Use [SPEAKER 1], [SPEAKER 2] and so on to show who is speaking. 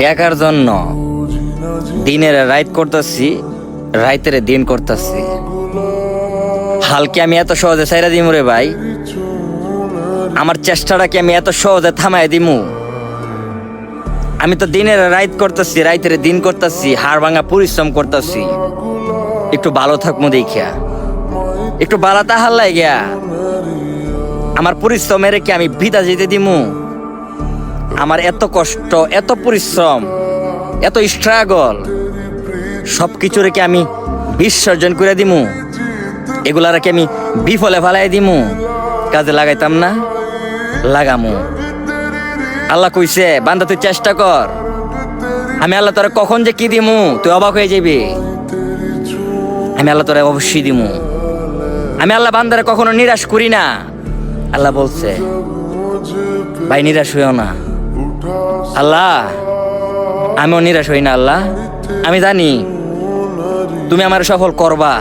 [SPEAKER 1] টাকার জন্য দিনের রাত করতেছি, রাইতের দিন করতেছি। হালকে আমি এত সহজে ছাইরা দিমু রে ভাই? আমার চেষ্টাটাকে আমি এত সহজে থামাই দিমু? আমি তো দিনের রাত করতেছি, রাইতের দিন করতেছি, হাড় ভাঙা পরিশ্রম করতেছি একটু ভালো থাকবো দেখিয়া, একটু বালা তাহার লাগিয়া। আমার পরিশ্রমের কি আমি বিদা যেতে দিমু? আমার এত কষ্ট, এত পরিশ্রম, এত স্ট্রাগল সবকিছুরে কি আমি বিসর্জন করে দিমু? এগুলার কি আমি বিফলে ফালাই দিমু? কাজে লাগাইতাম না? লাগামু। আল্লাহ কইছে বান্দা তুই চেষ্টা কর, আমি আল্লাহ তোরা কখন যে কি দিমু তুই অবাক হয়ে যাবি। আমি আল্লাহ তোরা অবশ্যই দিমু। আমি আল্লাহ বান্দারে কখনো নিরাশ করি না। আল্লাহ বলছে ভাই নিরাশ হইও না। আল্লাহ আমিও নিরাশ হই না। আল্লাহ আমি জানি তুমি আমার সফল করবা।